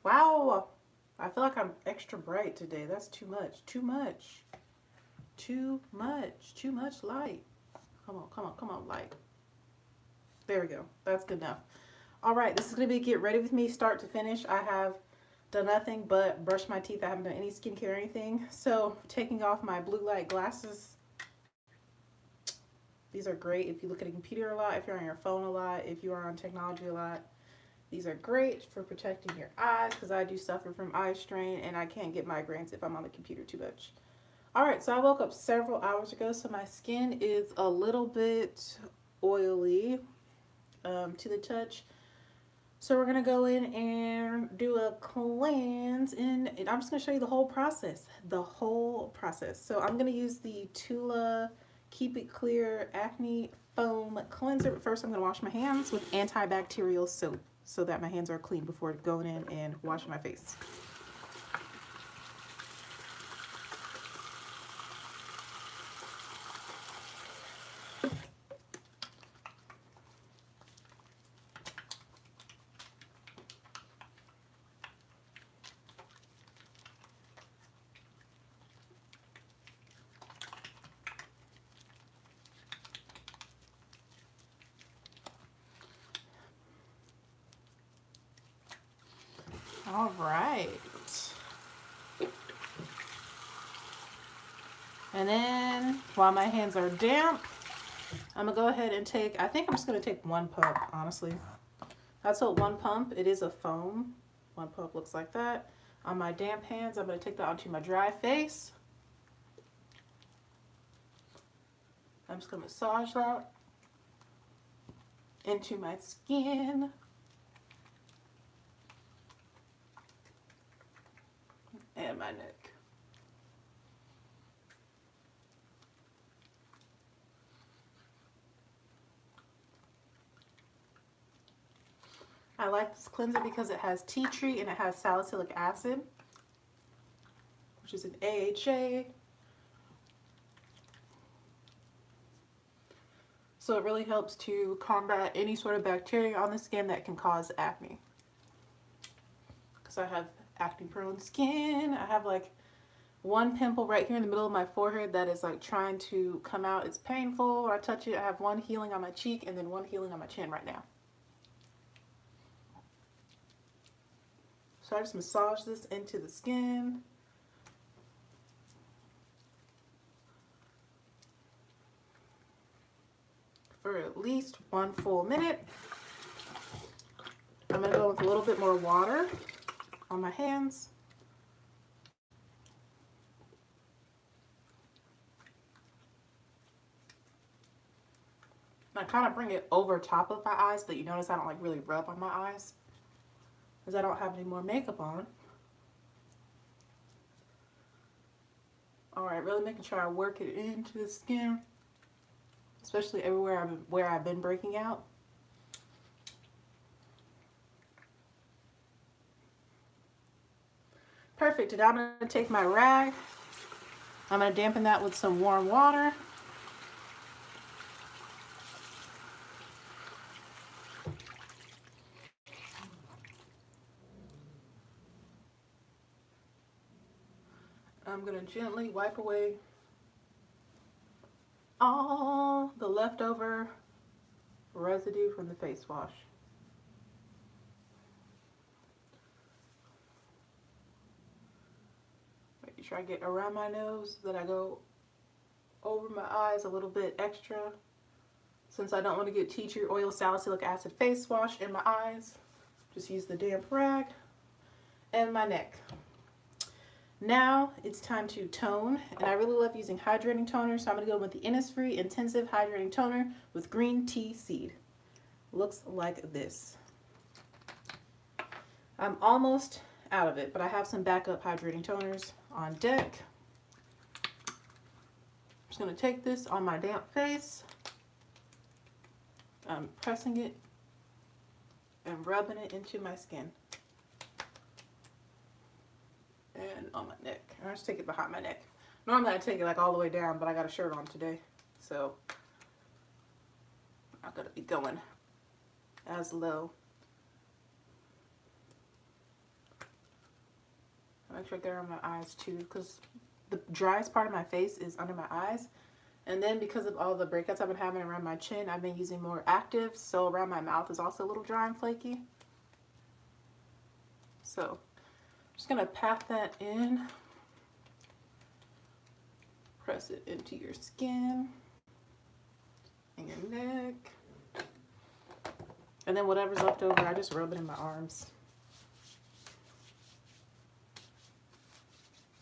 Wow. I feel like I'm extra bright today. That's too much. Too much. Too much. Too much light. Come on, come on, come on, light. There we go. That's good enough. All right, this is going to be Get Ready With Me start to finish. I have done nothing but brush my teeth. I haven't done any skincare or anything. So taking off my blue light glasses. These are great if you look at a computer a lot, if you're on your phone a lot, if you are on technology a lot. These are great for protecting your eyes because I do suffer from eye strain and I can't get migraines if I'm on the computer too much. All right, so I woke up several hours ago, so my skin is a little bit oily to the touch. So we're gonna go in and do a cleanse, and I'm just gonna show you the whole process. The whole process. So I'm gonna use the Tula Keep It Clear Acne Foam Cleanser. But first, I'm gonna wash my hands with antibacterial soap so that my hands are clean before going in and washing my face. All right. And then while my hands are damp, I'm gonna go ahead and take, I think I'm just gonna take one pump, honestly. That's what one pump, it is a foam. One pump looks like that. On my damp hands, I'm gonna take that onto my dry face. I'm just gonna massage that into my skin. And my neck. I like this cleanser because it has tea tree and it has salicylic acid, which is an AHA. So it really helps to combat any sort of bacteria on the skin that can cause acne. Because I have acne prone skin. I have like one pimple right here in the middle of my forehead that is like trying to come out. It's painful when I touch it. I have one healing on my cheek and then one healing on my chin right now. So I just massage this into the skin. For at least 1 full minute. I'm going to go with a little bit more water on my hands. I kind of bring it over top of my eyes, but you notice I don't like really rub on my eyes because I don't have any more makeup on. All right, really making sure I work it into the skin, especially everywhere where I've been breaking out. Perfect. And now I'm going to take my rag. I'm going to dampen that with some warm water. I'm going to gently wipe away all the leftover residue from the face wash. Make sure I get around my nose, then I go over my eyes a little bit extra. Since I don't want to get tea tree oil salicylic acid face wash in my eyes, just use the damp rag and my neck. Now it's time to tone, and I really love using hydrating toner, so I'm going to go with the Innisfree Intensive Hydrating Toner with green tea seed. Looks like this. I'm almost out of it, but I have some backup hydrating toners on deck. I'm just going to take this on my damp face. I'm pressing it and rubbing it into my skin. And on my neck. I just take it behind my neck. Normally I take it like all the way down, but I got a shirt on today, so I'm gonna be going as low Make sure I get it on my eyes too, because the driest part of my face is under my eyes. And then because of all the breakouts I've been having around my chin, I've been using more active, so around my mouth is also a little dry and flaky. So I'm just gonna pat that in, press it into your skin and your neck. And then whatever's left over, I just rub it in my arms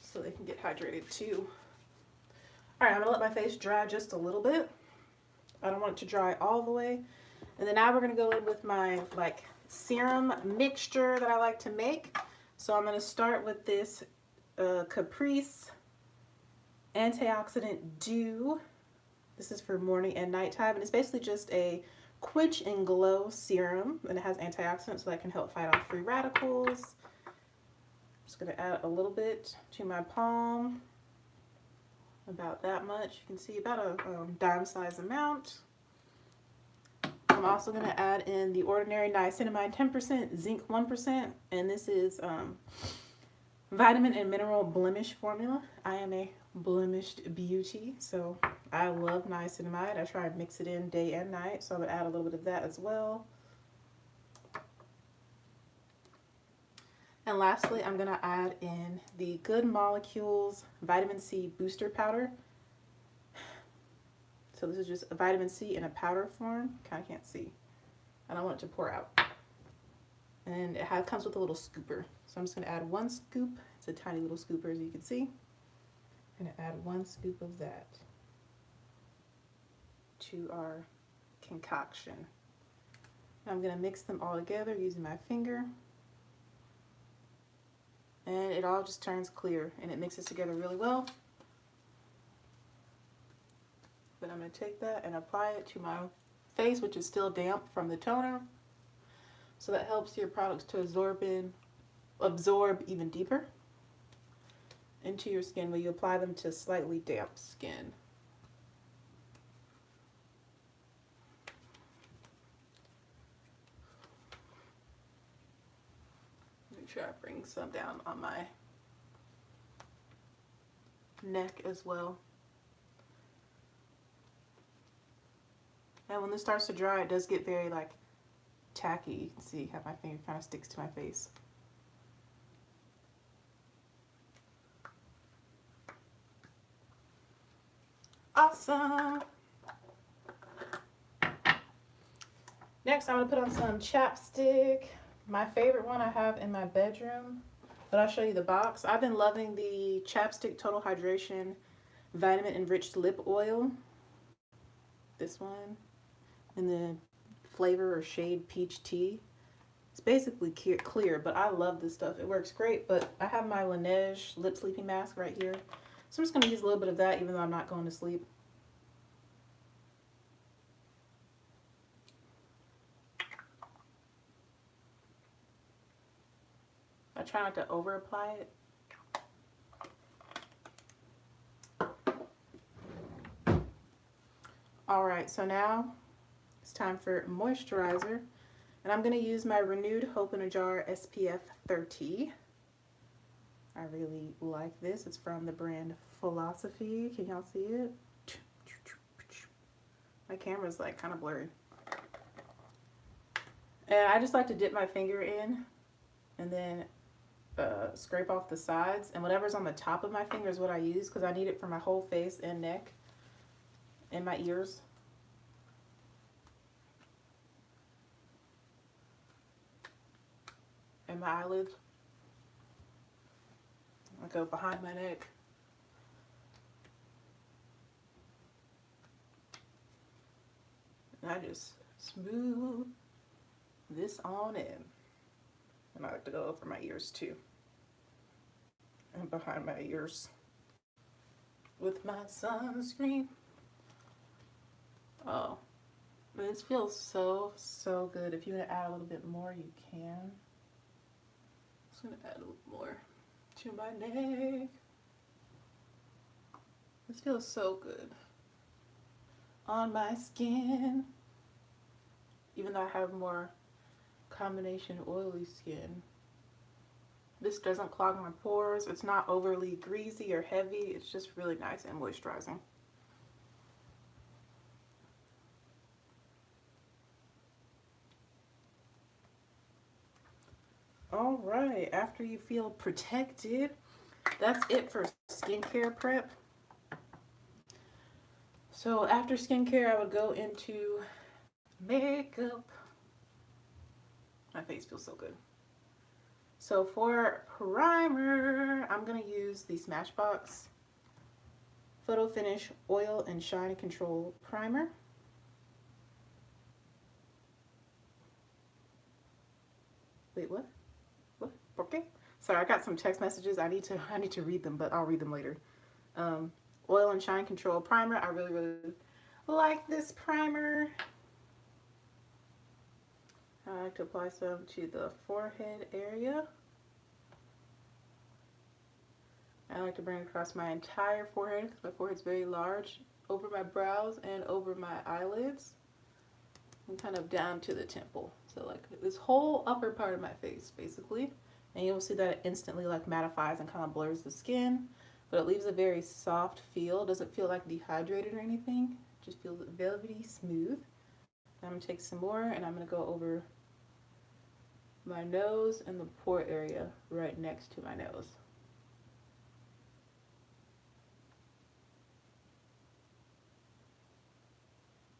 so they can get hydrated too. All right, I'm gonna let my face dry just a little bit. I don't want it to dry all the way. And then now we're gonna go in with my like serum mixture that I like to make. So I'm gonna start with this Caprice Antioxidant Dew. This is for morning and nighttime, and it's basically just a quench and glow serum, and it has antioxidants so that can help fight off free radicals. I'm just gonna add a little bit to my palm. About that much. You can see about a dime size amount. I'm also going to add in the ordinary niacinamide 10%, zinc 1%, and this is vitamin and mineral blemish formula. I am a blemished beauty, so I love niacinamide. I try and mix it in day and night, so I'm going to add a little bit of that as well. And lastly, I'm going to add in the Good Molecules Vitamin C Booster Powder. So this is just a vitamin C in a powder form. Kind of can't see. I don't want it to pour out. And it comes with a little scooper. So I'm just going to add 1 scoop. It's a tiny little scooper, as you can see. I'm going to add 1 scoop of that to our concoction. I'm going to mix them all together using my finger. And it all just turns clear and it mixes together really well. Then I'm going to take that and apply it to my face, which is still damp from the toner. So that helps your products to absorb even deeper into your skin when you apply them to slightly damp skin. Make sure I bring some down on my neck as well. And when this starts to dry, it does get very like tacky. You can see how my finger kind of sticks to my face. Awesome. Next, I'm going to put on some chapstick. My favorite one I have in my bedroom, but I'll show you the box. I've been loving the Chapstick Total Hydration Vitamin Enriched Lip Oil. This one in the flavor or shade Peach Tea. It's basically clear, but I love this stuff. It works great, but I have my Laneige Lip Sleeping Mask right here. So I'm just going to use a little bit of that even though I'm not going to sleep. I try not to over apply it. Alright, so now it's time for moisturizer. And I'm going to use my Renewed Hope in a Jar SPF 30. I really like this. It's from the brand Philosophy. Can y'all see it? My camera's like kind of blurry. And I just like to dip my finger in and then scrape off the sides, and whatever's on the top of my finger is what I use because I need it for my whole face and neck and my ears. And my eyelids. I go behind my neck. And I just smooth this on in. And I like to go over my ears too. And behind my ears with my sunscreen. Oh, this feels so good. If you want to add a little bit more, you can. I'm just going to add a little more to my neck. This feels so good on my skin. Even though I have more combination oily skin, This doesn't clog my pores. It's not overly greasy or heavy. It's just really nice and moisturizing. All right, after you feel protected, that's it for skincare prep. So after skincare, I would go into makeup. My face feels so good. So for primer, I'm gonna use the Smashbox Photo Finish Oil and Shine Control Primer. Wait, what? What? Okay. Sorry, I got some text messages. I need to read them, but I'll read them later. Oil and Shine Control Primer. I really like this primer. I like to apply some to the forehead area. I like to bring it across my entire forehead because my forehead's very large, over my brows and over my eyelids, and kind of down to the temple. So like this whole upper part of my face, basically. And you'll see that it instantly like mattifies and kind of blurs the skin, but it leaves a very soft feel. It doesn't feel like dehydrated or anything. It just feels velvety smooth. I'm gonna take some more and I'm gonna go over my nose and the pore area right next to my nose.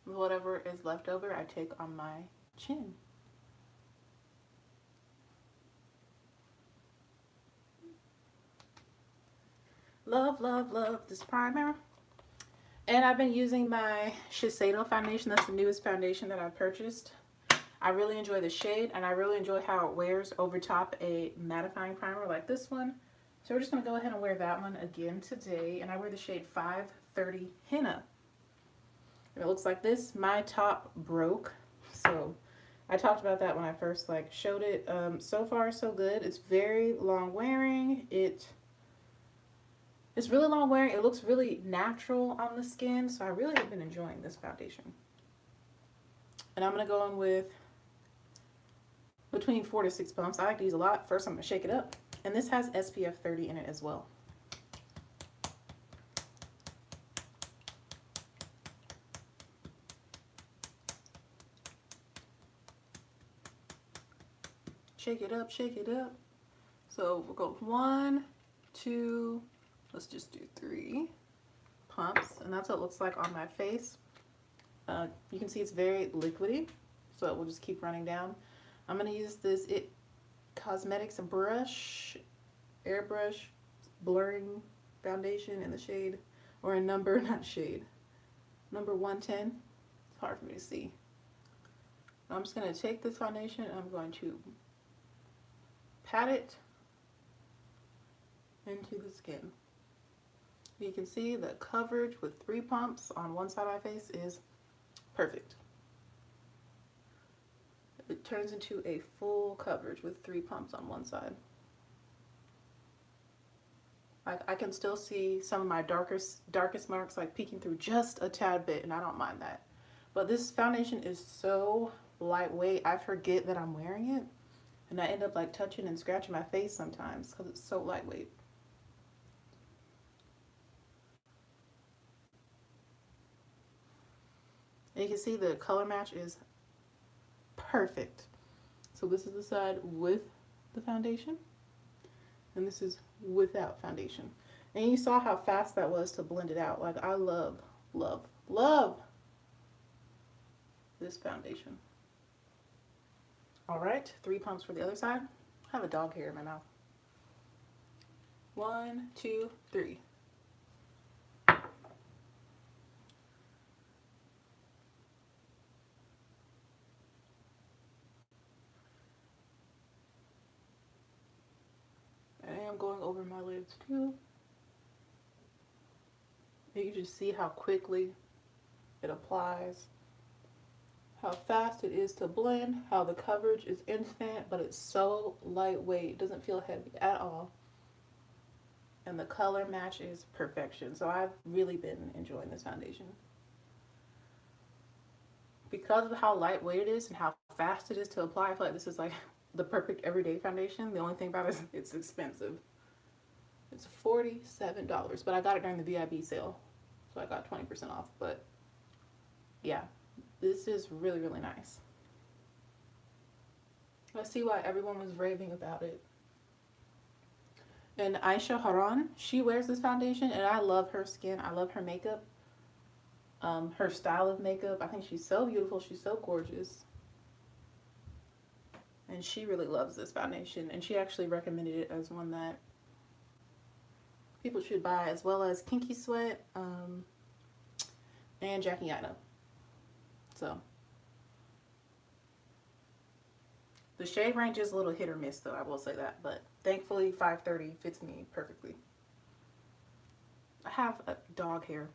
Whatever is left over, I take on my chin. Love, love, love this primer. And I've been using my Shiseido foundation. That's the newest foundation that I purchased. I really enjoy the shade, and I really enjoy how it wears over top a mattifying primer like this one. So we're just going to go ahead and wear that one again today. And I wear the shade 530 Henna. And it looks like this. My top broke, so I talked about that when I first showed it. So far so good. It's very long wearing. It's really long wearing. It looks really natural on the skin, so I really have been enjoying this foundation. And I'm going to go in with between 4 to 6 pumps. I like to use a lot. First I'm going to shake it up. And this has SPF 30 in it as well. Shake it up, shake it up. So we'll go 1, 2, let's just do 3 pumps. And that's what it looks like on my face. You can see it's very liquidy, so it will just keep running down. I'm going to use this It Cosmetics brush, airbrush blurring foundation in the shade, or in number, not shade, number 110. It's hard for me to see. I'm just going to take this foundation and I'm going to pat it into the skin. You can see the coverage with 3 pumps on one side of my face is perfect. It turns into a full coverage with 3 pumps on one side. I can still see some of my darkest marks like peeking through just a tad bit, and I don't mind that. But this foundation is so lightweight, I forget that I'm wearing it, and I end up like touching and scratching my face sometimes because it's so lightweight. And you can see the color match is perfect. So this is the side with the foundation, and this is without foundation. And you saw how fast that was to blend it out. Like, I love, love, love this foundation. All right, 3 pumps for the other side. I have a dog hair in my mouth. 1, 2, 3. I'm going over my lids too. You can just see how quickly it applies, how fast it is to blend, how the coverage is instant, but it's so lightweight. It doesn't feel heavy at all. And the color match is perfection. So I've really been enjoying this foundation. Because of how lightweight it is and how fast it is to apply, I feel like this is like the perfect everyday foundation. The only thing about it is it's expensive. It's $47, but I got it during the VIB sale, so I got 20% off. But yeah, this is really, really nice. I see why everyone was raving about it. And Aisha Haran, she wears this foundation, and I love her skin. I love her makeup. Her style of makeup. I think she's so beautiful. She's so gorgeous. And she really loves this foundation. And she actually recommended it as one that people should buy, as well as Kinky Sweat and Jackie Aina. So the shade range is a little hit or miss, though, I will say that. But thankfully, 530 fits me perfectly. I have a dog hair.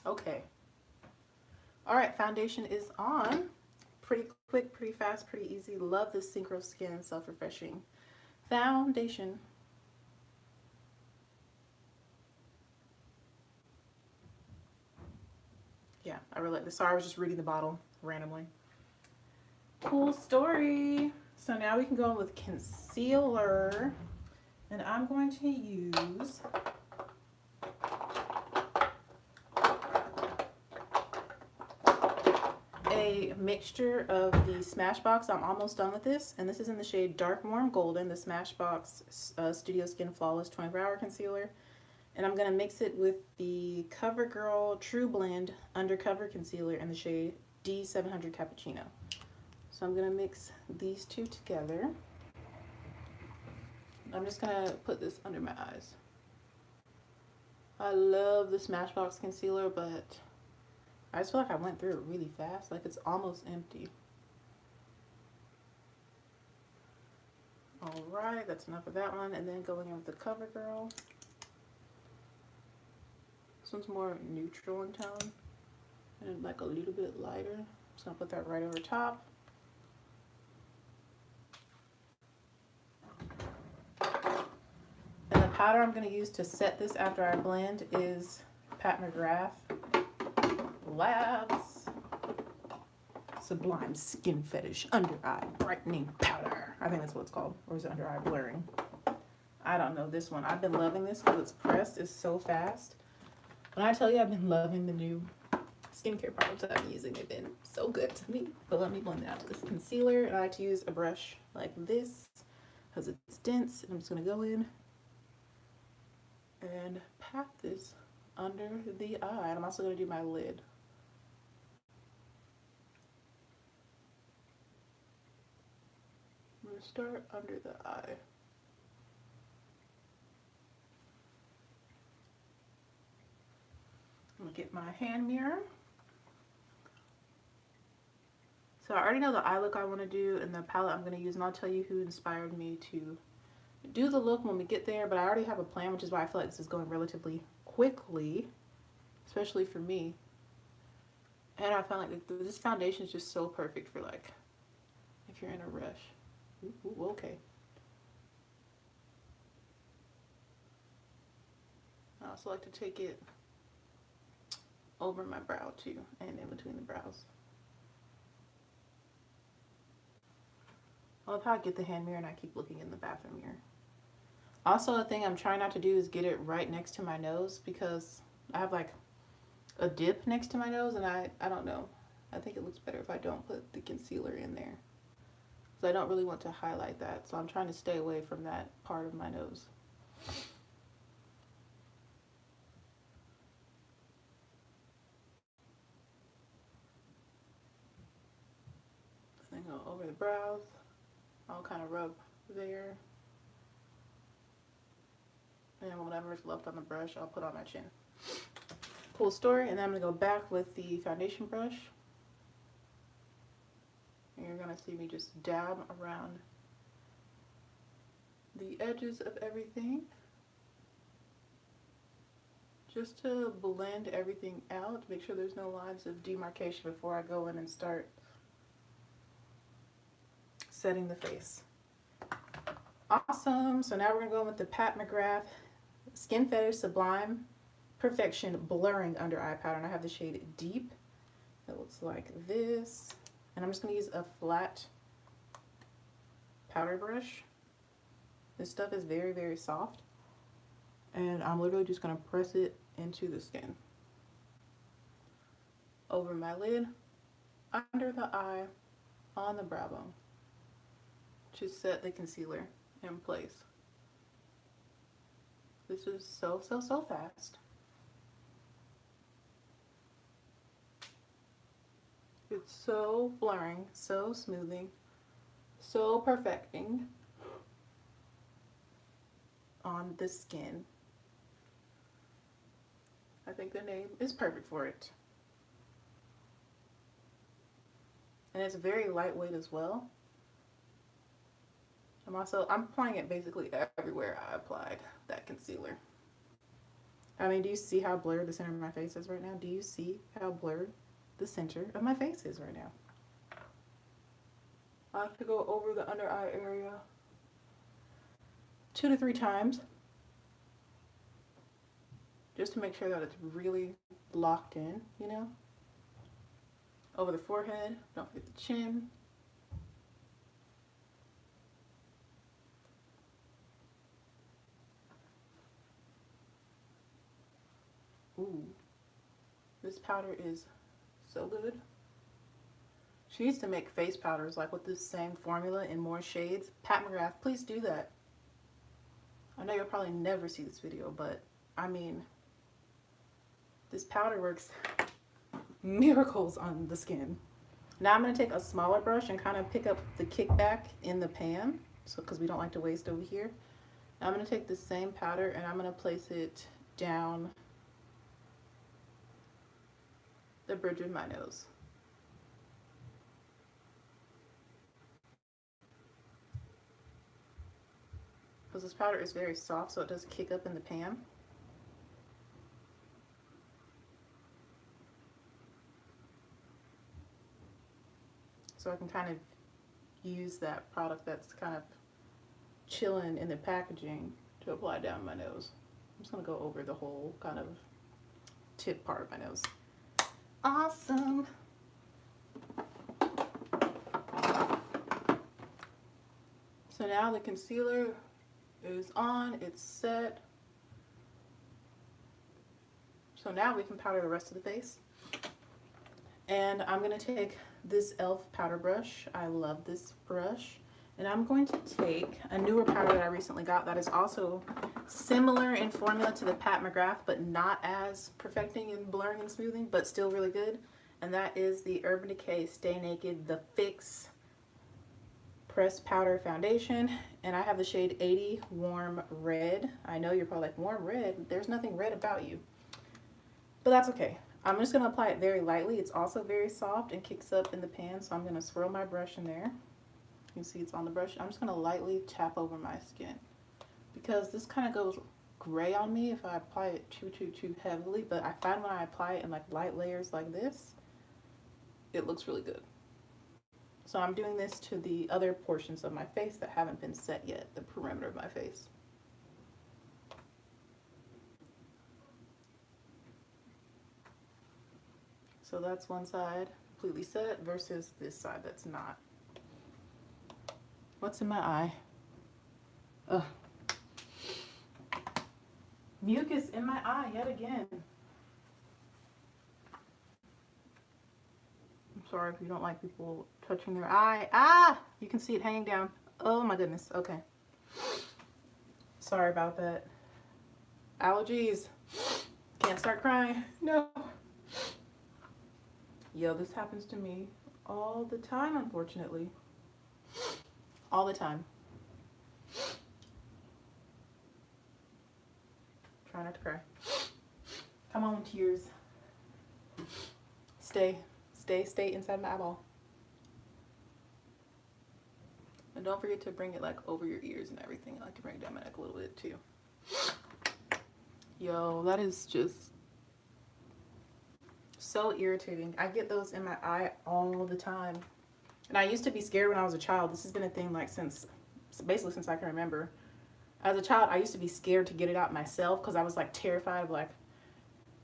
Okay. All right, foundation is on. Pretty quick, pretty fast, pretty easy. Love this Synchro Skin Self-Refreshing Foundation. Yeah, I really like this. Sorry, I was just reading the bottle randomly. Cool story. So now we can go in with concealer. And I'm going to use a mixture of the Smashbox. I'm almost done with this, and this is in the shade Dark Warm Golden, the Smashbox Studio Skin Flawless 24-Hour Concealer. And I'm going to mix it with the CoverGirl True Blend Undercover Concealer in the shade D700 Cappuccino. So I'm going to mix these two together. I'm just going to put this under my eyes. I love the Smashbox concealer, but I just feel like I went through it really fast. Like, it's almost empty. Alright, that's enough of that one. And then going in with the CoverGirl. This one's more neutral in tone and like a little bit lighter. So I'll put that right over top. And the powder I'm going to use to set this after I blend is Pat McGrath Labs Sublime Skin Fetish Under Eye Brightening Powder. I think that's what it's called. Or is it Under Eye Blurring? I don't know this one. I've been loving this because it's pressed. It's so fast. When I tell you I've been loving the new skincare products that I'm using, they've been so good to me. But let me blend it out to this concealer. And I like to use a brush like this because it's dense. And I'm just going to go in and pat this under the eye. And I'm also going to do my lid. I'm going to start under the eye. I'm going to get my hand mirror. So I already know the eye look I want to do and the palette I'm going to use, and I'll tell you who inspired me to do the look when we get there, but I already have a plan, which is why I feel like this is going relatively quickly, especially for me. And I found like this foundation is just so perfect for like if you're in a rush. Ooh, okay. I also like to take it over my brow too, and in between the brows. I love how I get the hand mirror and I keep looking in the bathroom mirror. Also, a thing I'm trying not to do is get it right next to my nose because I have like a dip next to my nose, and I don't know. I think it looks better if I don't put the concealer in there. Because I don't really want to highlight that, so I'm trying to stay away from that part of my nose. Then go over the brows. I'll kind of rub there. And whatever's left on the brush, I'll put on my chin. Cool story. And then I'm going to go back with the foundation brush. And you're going to see me just dab around the edges of everything. Just to blend everything out, make sure there's no lines of demarcation before I go in and start setting the face. Awesome. So now we're going to go in with the Pat McGrath Skin Fetish Sublime Perfection Blurring Under Eye Powder. And I have the shade Deep. It looks like this. And I'm just going to use a flat powder brush. This stuff is very, very soft. And I'm literally just going to press it into the skin. Over my lid, under the eye, on the brow bone, to set the concealer in place. This is so fast. It's so blurring, so smoothing, so perfecting on the skin. I think the name is perfect for it. And it's very lightweight as well. I'm applying it basically everywhere I applied that concealer. I mean, do you see how blurred the center of my face is right now? Do you see how blurred the center of my face is right now? I have to go over the under eye area 2 to 3 times just to make sure that it's really locked in, you know? Over the forehead, don't forget the chin. Ooh, this powder is so good. She needs to make face powders like with this same formula in more shades. Pat McGrath, please do that. I know you'll probably never see this video, but I mean, this powder works miracles on the skin. Now I'm going to take a smaller brush and kind of pick up the kickback in the pan, so because we don't like to waste over here. Now I'm going to take the same powder and I'm going to place it down the bridge of my nose. Because this powder is very soft, so it does kick up in the pan. So I can kind of use that product that's kind of chilling in the packaging to apply down my nose. I'm just going to go over the whole kind of tip part of my nose. Awesome. So now the concealer is on, it's set. So now we can powder the rest of the face. And I'm going to take this e.l.f. powder brush. I love this brush. And I'm going to take a newer powder that I recently got that is also similar in formula to the Pat McGrath, but not as perfecting and blurring and smoothing, but still really good. And that is the Urban Decay Stay Naked The Fix Pressed Powder Foundation. And I have the shade 80 Warm Red. I know you're probably like, warm red? There's nothing red about you. But that's okay. I'm just going to apply it very lightly. It's also very soft and kicks up in the pan, so I'm going to swirl my brush in there. You can see it's on the brush. I'm just going to lightly tap over my skin because this kind of goes gray on me if I apply it too heavily, but I find when I apply it in like light layers like this, it looks really good. So I'm doing this to the other portions of my face that haven't been set yet, the perimeter of my face. So that's one side completely set versus this side that's not. What's in my eye? Ugh. Mucus in my eye yet again. I'm sorry if you don't like people touching their eye. Ah! You can see it hanging down. Oh my goodness. Okay. Sorry about that. Allergies. Can't start crying. No. Yo, this happens to me all the time, unfortunately. All the time. Try not to cry. Come on, tears. Stay inside my eyeball. And don't forget to bring it like over your ears and everything. I like to bring it down my neck a little bit too. Yo, that is just so irritating. I get those in my eye all the time. And I used to be scared when I was a child. This has been a thing like basically since I can remember. As a child, I used to be scared to get it out myself because I was like terrified of like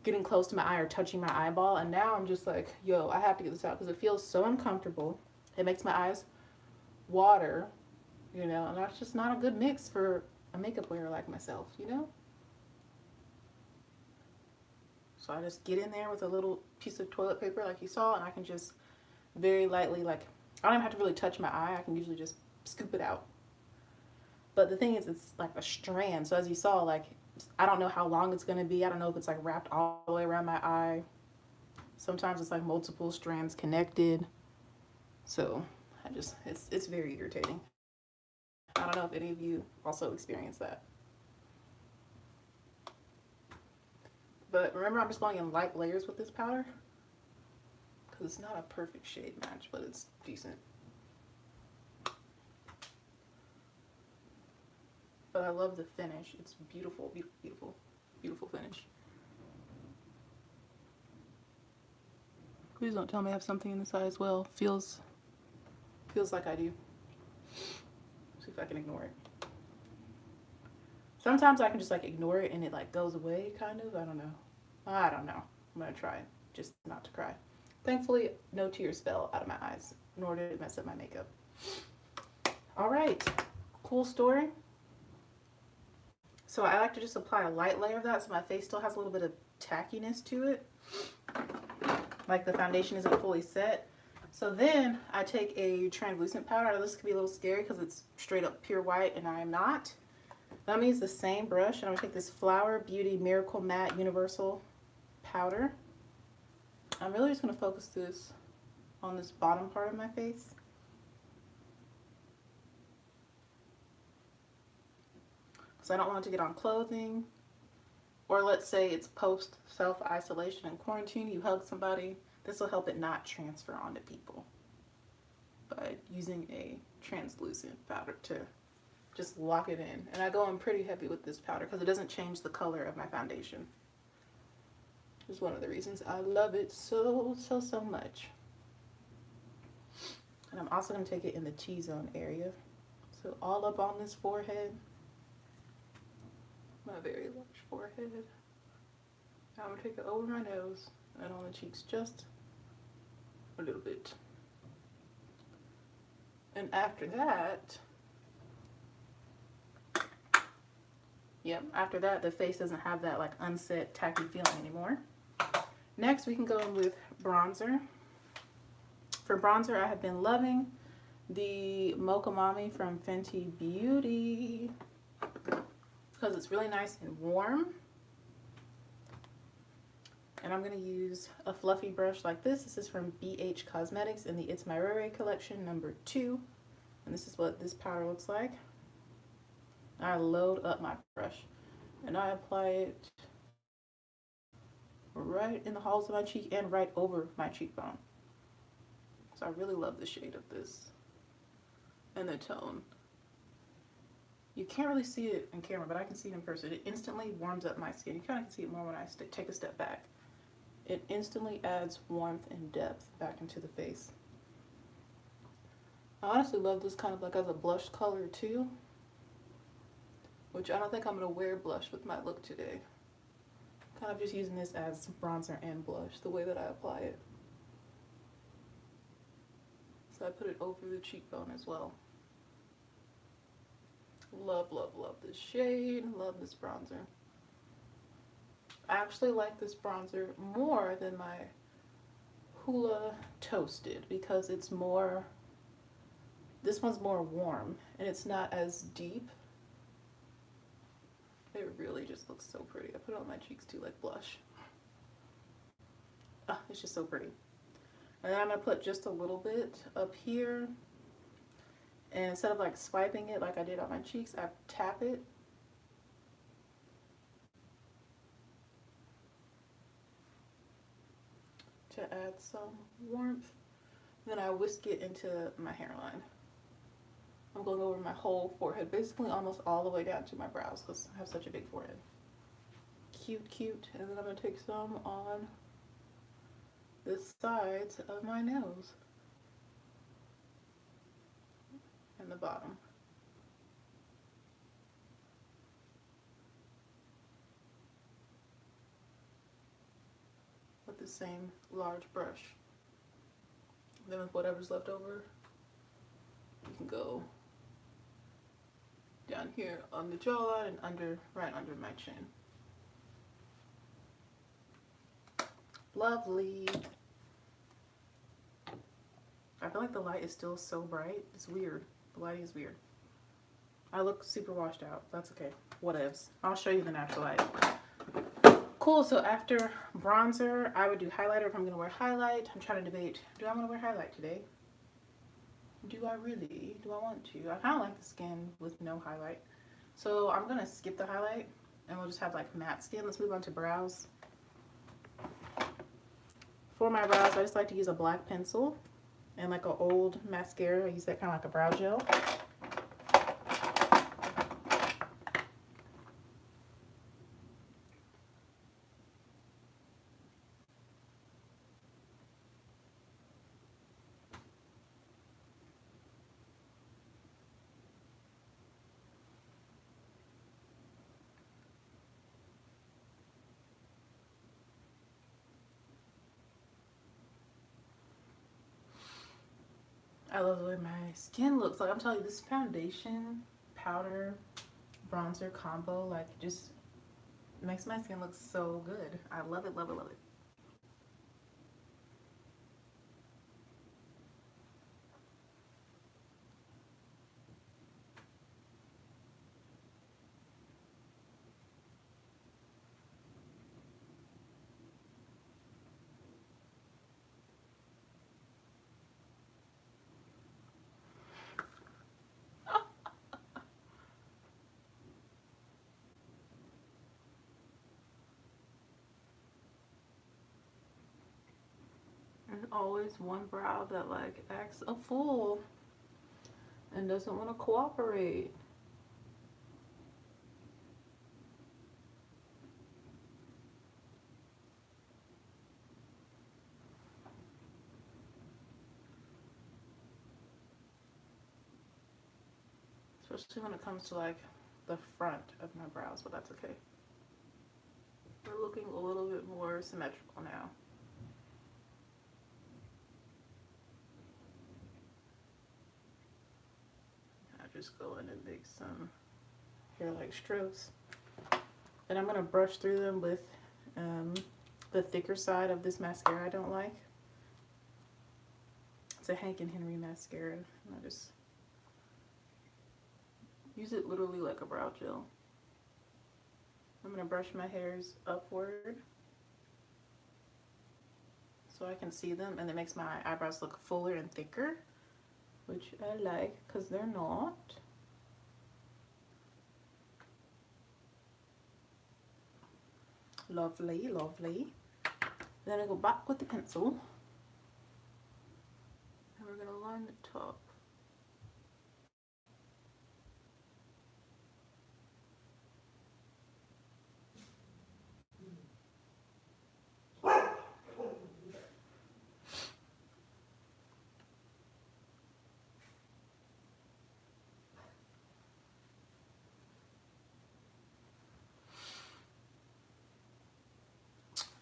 getting close to my eye or touching my eyeball. And now I'm just like, yo, I have to get this out because it feels so uncomfortable. It makes my eyes water, you know, and that's just not a good mix for a makeup wearer like myself, you know? So I just get in there with a little piece of toilet paper like you saw, and I can just very lightly, like, I don't even have to really touch my eye. I can usually just scoop it out. But the thing is, it's like a strand. So as you saw, like, I don't know how long it's going to be. I don't know if it's like wrapped all the way around my eye. Sometimes it's like multiple strands connected. So it's very irritating. I don't know if any of you also experience that. But remember, I'm just going in light layers with this powder because it's not a perfect shade match, but it's decent. But I love the finish. It's beautiful, beautiful, beautiful, beautiful finish. Please don't tell me I have something in this eye as well. Feels like I do. See if I can ignore it. Sometimes I can just like ignore it and it like goes away, kind of. I don't know. I'm gonna try just not to cry. Thankfully, no tears fell out of my eyes, nor did it mess up my makeup. All right, cool story. So I like to just apply a light layer of that so my face still has a little bit of tackiness to it. Like the foundation isn't fully set. So then I take a translucent powder. This could be a little scary because it's straight up pure white and I am not. I'm gonna use the same brush and I'm gonna take this Flower Beauty Miracle Matte Universal powder. I'm really just gonna focus this on this bottom part of my face. So I don't want it to get on clothing, or let's say it's post self-isolation and quarantine, you hug somebody, this will help it not transfer onto people by using a translucent powder to just lock it in. And I go in pretty heavy with this powder because it doesn't change the color of my foundation. It's one of the reasons I love it so much. And I'm also going to take it in the T-zone area. So all up on this forehead, my very large forehead. Now I'm going to take it over my nose and on the cheeks just a little bit. And after that, after that, the face doesn't have that like unset, tacky feeling anymore. Next, we can go in with bronzer. For bronzer, I have been loving the Mocha Mami from Fenty Beauty because it's really nice and warm. And I'm going to use a fluffy brush like this. This is from BH Cosmetics in the It's My Rare collection number 2. And this is what this powder looks like. I load up my brush and I apply it right in the hollows of my cheek and right over my cheekbone. So I really love the shade of this and the tone. You can't really see it in camera, but I can see it in person. It instantly warms up my skin. You kind of can see it more when I take a step back. It instantly adds warmth and depth back into the face. I honestly love this kind of like as a blush color too, which I don't think I'm going to wear blush with my look today. Kind of just using this as bronzer and blush, the way that I apply it. So I put it over the cheekbone as well. Love, love, love this shade. Love this bronzer. I actually like this bronzer more than my Hoola Toasted because it's more, this one's more warm and it's not as deep. It really just looks so pretty. I put it on my cheeks too, like blush. Ah, it's just so pretty. And then I'm going to put just a little bit up here. And instead of like swiping it like I did on my cheeks, I tap it. To add some warmth. Then I whisk it into my hairline. I'm going over my whole forehead, basically almost all the way down to my brows because I have such a big forehead. Cute, cute. And then I'm going to take some on the sides of my nose and the bottom. the same large brush. Then with whatever's left over, you can go down here on the jawline and under, right under my chin. Lovely. I feel like the light is still so bright. It's weird. The lighting is weird. I look super washed out. That's okay. Whatevs. I'll show you the natural light. Cool. So after bronzer, I would do highlighter if I'm going to wear highlight. I'm trying to debate, do I want to wear highlight today? Do I really? Do I want to? I kind of like the skin with no highlight. So I'm going to skip the highlight and we'll just have like matte skin. Let's move on to brows. For my brows, I just like to use a black pencil and like an old mascara. I use that kind of like a brow gel. I love the way my skin looks. Like I'm telling you, this foundation, powder, bronzer combo, like just makes my skin look so good. I love it, love it, love it. There's always one brow that like acts a fool and doesn't want to cooperate. Especially when it comes to like the front of my brows, but that's okay. They're looking a little bit more symmetrical now. I just go in and make some hair-like strokes. And I'm going to brush through them with the thicker side of this mascara I don't like. It's a Hank and Henry mascara. And I just use it literally like a brow gel. I'm going to brush my hairs upward so I can see them, and it makes my eyebrows look fuller and thicker, which I like because they're not. Lovely, lovely. Then I go back with the pencil and we're going to line the top.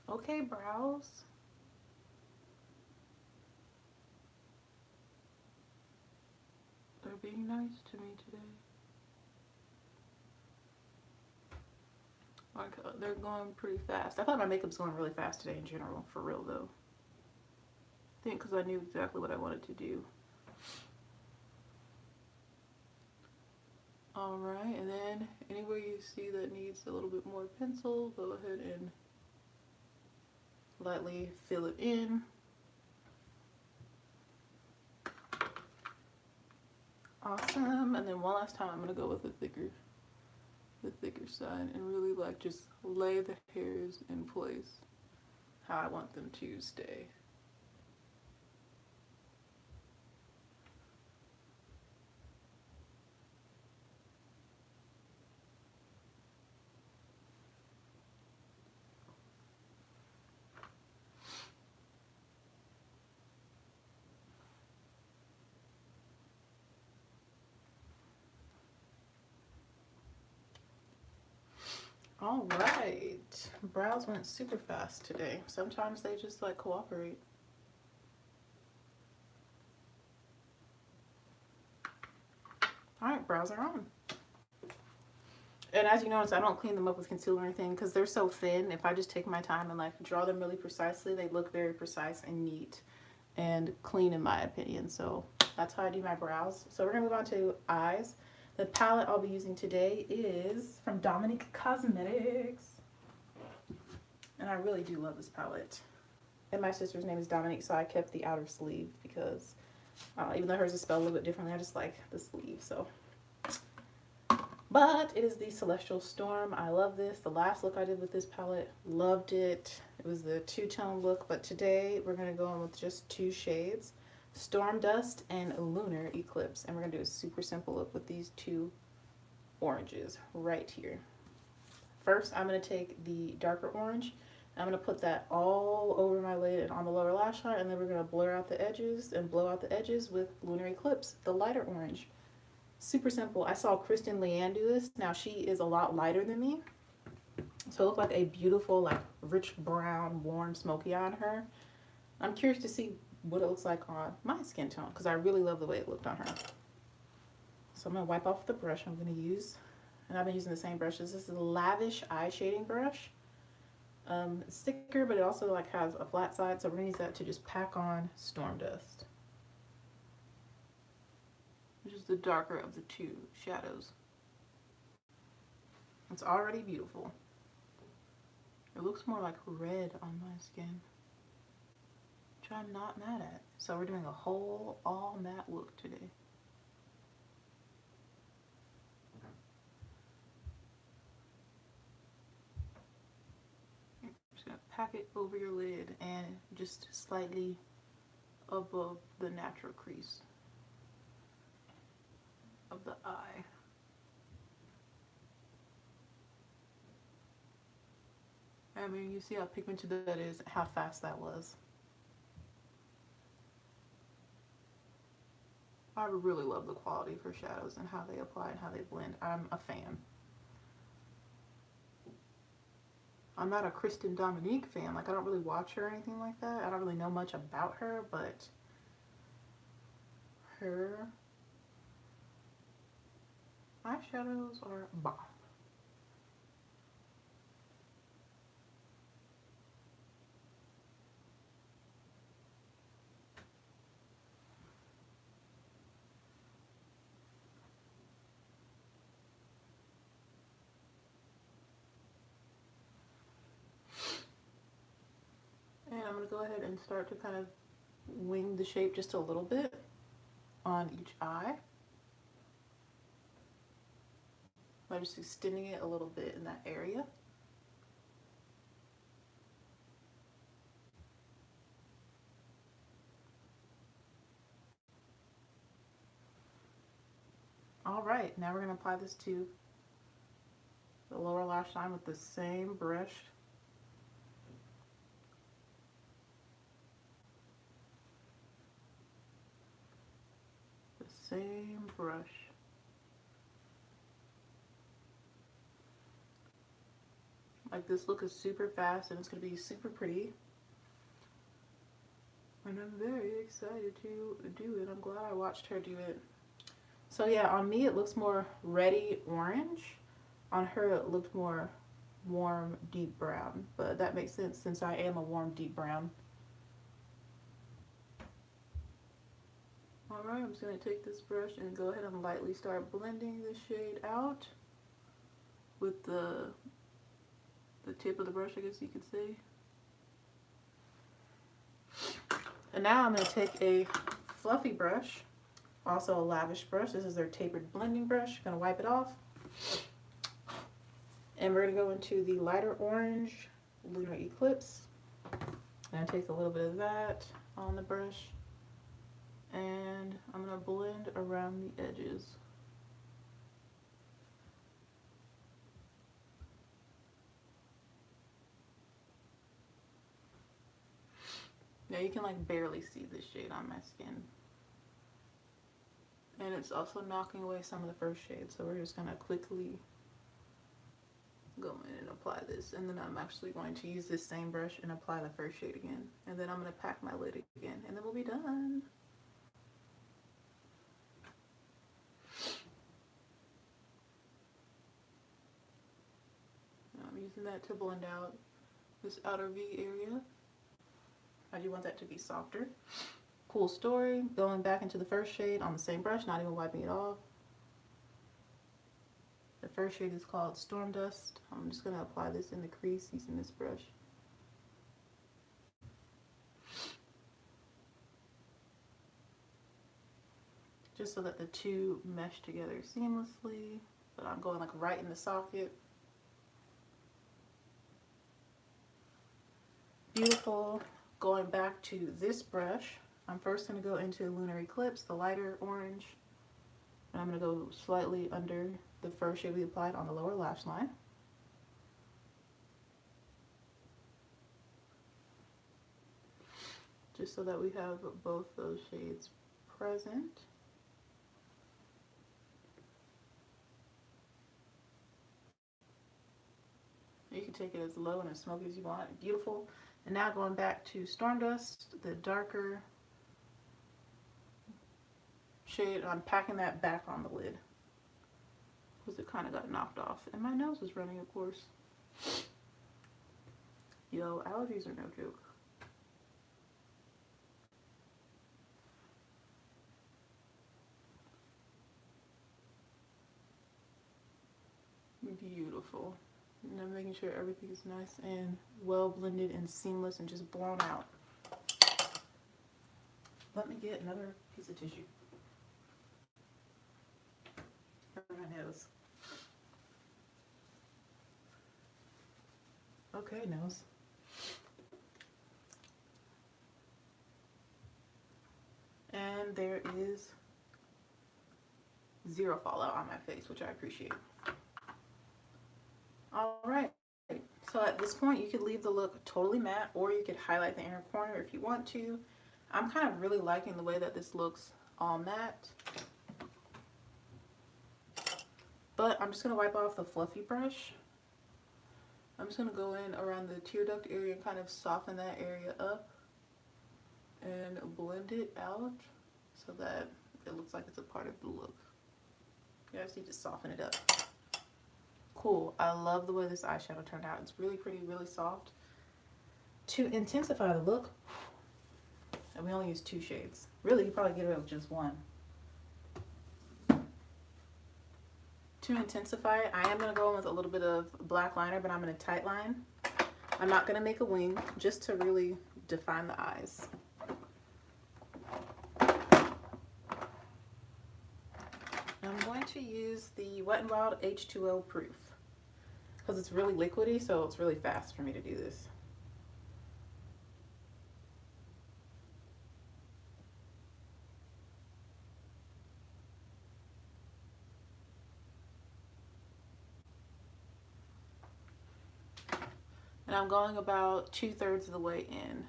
Okay, brows. They're being nice to me today. Like, they're going pretty fast. I thought my makeup's going really fast today in general, for real though. I think because I knew exactly what I wanted to do. Alright, and then anywhere you see that needs a little bit more pencil, go ahead and lightly fill it in. Awesome. And then one last time I'm going to go with the thicker side and really like just lay the hairs in place how I want them to stay. All right. Brows went super fast today. Sometimes they just like cooperate. Alright, brows are on. And as you notice, I don't clean them up with concealer or anything because they're so thin. If I just take my time and like draw them really precisely, they look very precise and neat and clean in my opinion. So that's how I do my brows. So we're gonna move on to eyes. The palette I'll be using today is from Dominique Cosmetics. And I really do love this palette. And my sister's name is Dominique, so I kept the outer sleeve because even though hers is spelled a little bit differently, I just like the sleeve. So, but it is the Celestial Storm. I love this. The last look I did with this palette, loved it. It was the two-tone look, but today we're going to go in with just 2 shades, Storm Dust and Lunar Eclipse. And we're going to do a super simple look with these 2 oranges right here. First, I'm going to take the darker orange. I'm going to put that all over my lid and on the lower lash line, and then we're going to blur out the edges and blow out the edges with Lunar Eclipse, the lighter orange. Super simple. I saw Kristen Leanne do this. Now she is a lot lighter than me, so it looked like a beautiful, like rich brown, warm, smoky eye on her. I'm curious to see what it looks like on my skin tone because I really love the way it looked on her. So I'm going to wipe off the brush I'm going to use, and I've been using the same brushes. This is a Lavish eye shading brush. It's thicker, but it also like has a flat side, so we're going to use that to just pack on Storm Dust, which is the darker of the 2 shadows. It's already beautiful. It looks more like red on my skin, which I'm not mad at. So we're doing a whole all matte look today. I'm just going to pack it over your lid and just slightly above the natural crease of the eye. I mean, you see how pigmented that is, how fast that was. I really love the quality for shadows and how they apply and how they blend. I'm a fan. I'm not a Kristen Dominique fan. Like, I don't really watch her or anything like that. I don't really know much about her, but her eyeshadows are bomb. And I'm going to go ahead and start to kind of wing the shape just a little bit on each eye by just extending it a little bit in that area. Alright, now we're going to apply this to the lower lash line with the same brush. Same brush. Like, this look is super fast and it's going to be super pretty. And I'm very excited to do it. I'm glad I watched her do it. So yeah, on me it looks more reddy orange. On her it looked more warm deep brown. But that makes sense since I am a warm deep brown. Alright, I'm just going to take this brush and go ahead and lightly start blending this shade out with the tip of the brush, I guess you could say. And now I'm going to take a fluffy brush, also a Lavish brush. This is their tapered blending brush. I'm going to wipe it off. And we're going to go into the lighter orange Lunar Eclipse. And I take a little bit of that on the brush. And I'm going to blend around the edges. Now you can like barely see this shade on my skin. And it's also knocking away some of the first shade. So we're just going to quickly go in and apply this, and then I'm actually going to use this same brush and apply the first shade again, and then I'm going to pack my lid again, and then we'll be done. I'm using that to blend out this outer V area. I do want that to be softer. Cool story, going back into the first shade on the same brush, not even wiping it off. The first shade is called Storm Dust. I'm just going to apply this in the crease using this brush. Just so that the two mesh together seamlessly, but I'm going like right in the socket. Beautiful. Going back to this brush, I'm first going to go into Lunar Eclipse, the lighter orange, and I'm going to go slightly under the first shade we applied on the lower lash line. Just so that we have both those shades present. You can take it as low and as smoky as you want. Beautiful. And now going back to Storm Dust, the darker shade, I'm packing that back on the lid because it kind of got knocked off. And my nose is running, of course. Yo, allergies are no joke. Beautiful. And I'm making sure everything is nice and well blended and seamless and just blown out. Let me get another piece of tissue for my nose. Okay, nose. And there is zero fallout on my face, which I appreciate. All right, so at this point you could leave the look totally matte, or you could highlight the inner corner if you want to. I'm kind of really liking the way that this looks all matte, but I'm just going to wipe off the fluffy brush. I'm just going to go in around the tear duct area and kind of soften that area up and blend it out so that it looks like it's a part of the look. You guys need to soften it up. Cool. I love the way this eyeshadow turned out. It's really pretty, really soft. To intensify the look, and we only use 2 shades. Really, you probably get away with just 1. To intensify it, I am going to go in with a little bit of black liner, but I'm going to tight line. I'm not going to make a wing, just to really define the eyes. I'm going to use the Wet n Wild H2O Proof because it's really liquidy, so it's really fast for me to do this. And I'm going about 2/3 of the way in.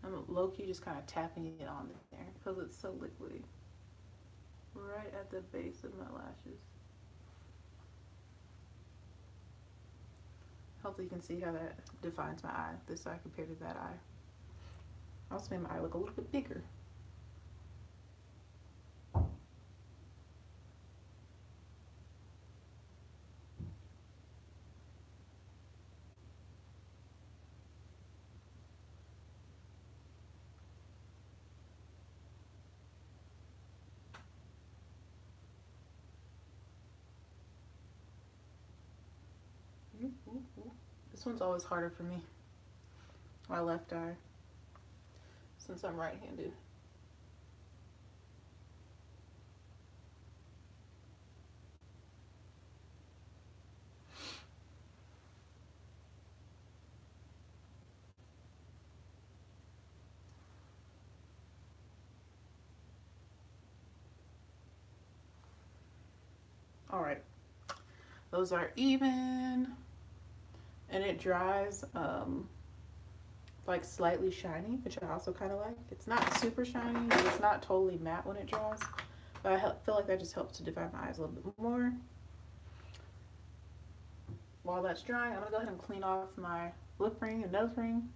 I'm low-key just kind of tapping it on there because it's so liquidy. Right at the base of my lashes. Hopefully you can see how that defines my eye, this eye compared to that eye. Also made my eye look a little bit bigger. This one's always harder for me, my left eye, since I'm right-handed. All right, those are even. And it dries like slightly shiny, which I also kind of like. It's not super shiny, but it's not totally matte when it dries. But I feel like that just helps to define my eyes a little bit more. While that's drying, I'm gonna go ahead and clean off my lip ring and nose ring.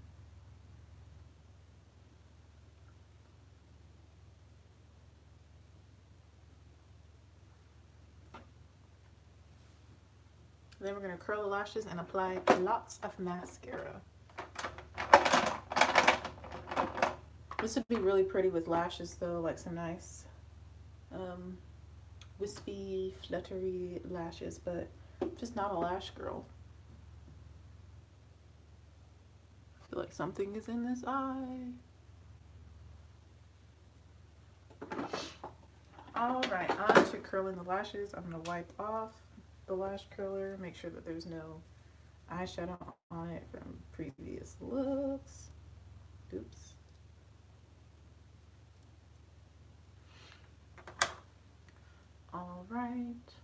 Then we're gonna curl the lashes and apply lots of mascara. This would be really pretty with lashes though, like some nice wispy, fluttery lashes, but just not a lash girl. I feel like something is in this eye. Alright, on to curling the lashes. I'm going to wipe off the lash curler, make sure that there's no eyeshadow on it from previous looks. Oops. Alright.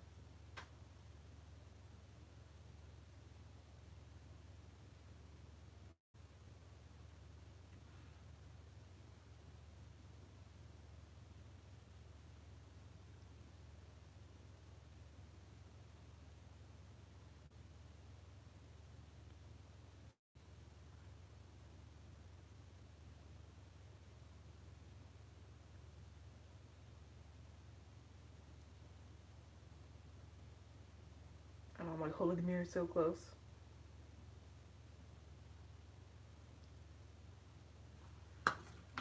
Oh, I'm like holding the mirror so close.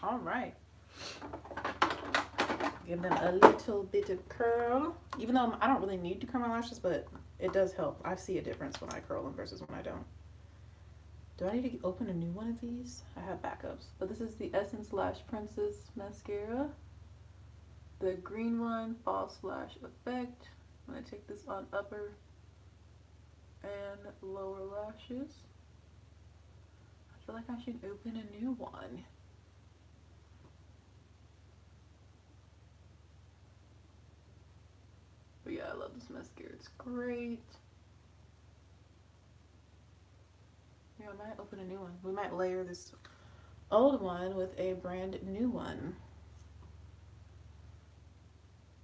Alright. Give them a little bit of curl. Even though I don't really need to curl my lashes, but it does help. I see a difference when I curl them versus when I don't. Do I need to open a new one of these? I have backups. But this is the Essence Lash Princess Mascara. The green one, False Lash Effect. I'm going to take this on upper and lower lashes. I feel like I should open a new one. But yeah, I love this mascara. It's great. Yeah, I might open a new one. We might layer this old one with a brand new one.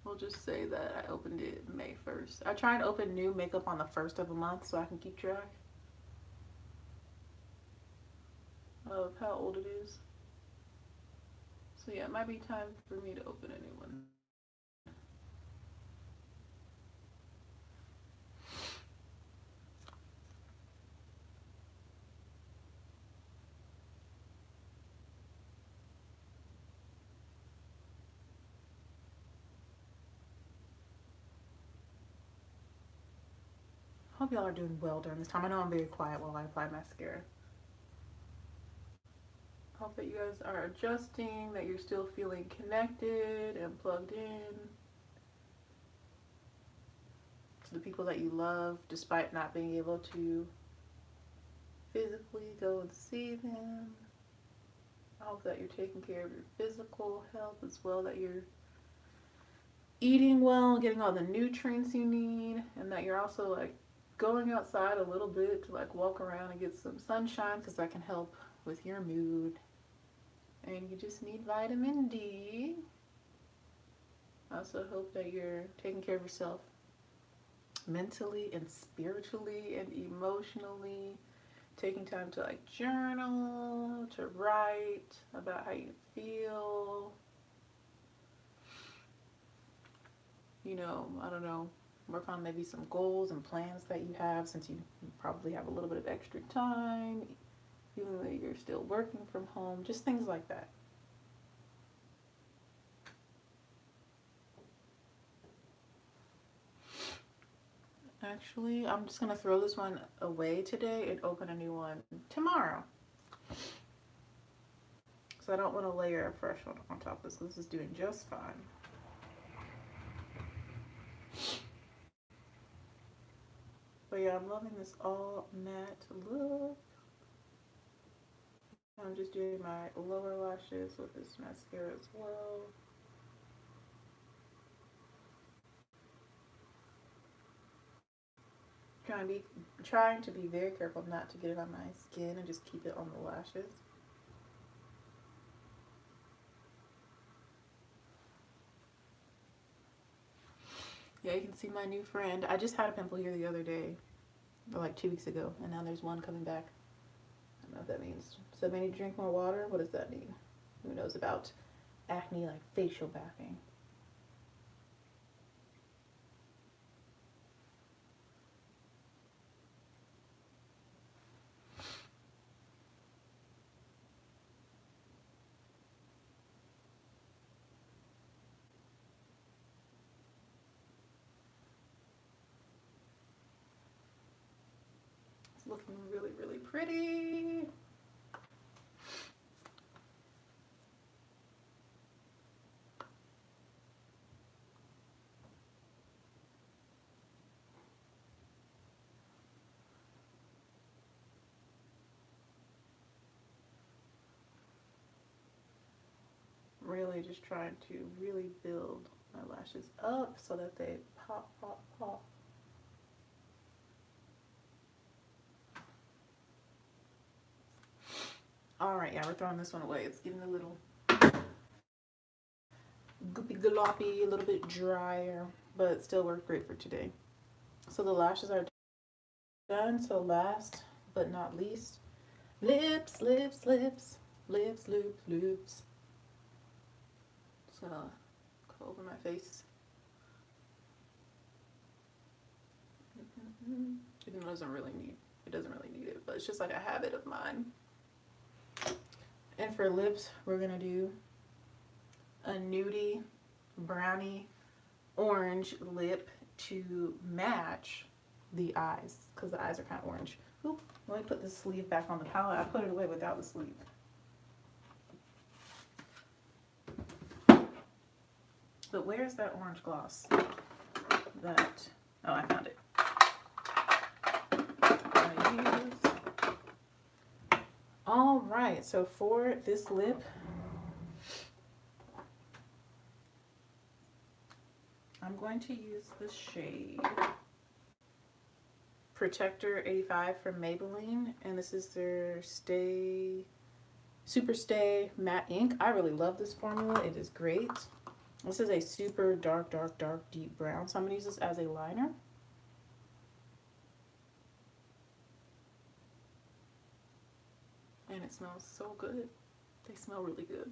We'll just say that I opened it May 1st. I try and open new makeup on the 1st of the month so I can keep track of how old it is. So yeah, it might be time for me to open a new one. Hope y'all are doing well during this time. I know I'm very quiet while I apply mascara. Hope that you guys are adjusting, that you're still feeling connected and plugged in to the people that you love, despite not being able to physically go and see them. I hope that you're taking care of your physical health as well, that you're eating well, getting all the nutrients you need, and that you're also like going outside a little bit to like walk around and get some sunshine, because that can help with your mood. And you just need vitamin D. I also hope that you're taking care of yourself mentally and spiritually and emotionally, taking time to like journal, to write about how you feel. You know, I don't know, work on maybe some goals and plans that you have, since you probably have a little bit of extra time, even though you're still working from home, just things like that. Actually, I'm just gonna throw this one away today and open a new one tomorrow. So I don't want to layer a fresh one on top of this. This is doing just fine. But yeah, I'm loving this all matte look. I'm just doing my lower lashes with this mascara as well. Trying to be very careful not to get it on my skin and just keep it on the lashes. Yeah, you can see my new friend. I just had a pimple here the other day, or like 2 weeks ago, and now there's one coming back. I don't know what that means. So I need to drink more water? What does that mean? Who knows about acne, like facial bathing? It's looking really, really pretty. Really just trying to really build my lashes up so that they pop, pop, pop. All right, yeah, we're throwing this one away. It's getting a little goopy galoppy, a little bit drier, but it still worked great for today. So the lashes are done. So last but not least, lips, lips, lips, lips, loops, loops. Just gonna go over my face. Even though it doesn't really need it, but it's just like a habit of mine. And for lips, we're gonna do a nudie, brownie, orange lip to match the eyes, because the eyes are kind of orange. Oop, let me put the sleeve back on the palette. I put it away without the sleeve. But where's that orange gloss? That, oh, I found it. All right, so for this lip, I'm going to use the shade Protector 85 from Maybelline, and this is their Super Stay Matte Ink. I really love this formula. It is great. This is a super dark, dark, dark, deep brown, so I'm going to use this as a liner. And it smells so good. They smell really good.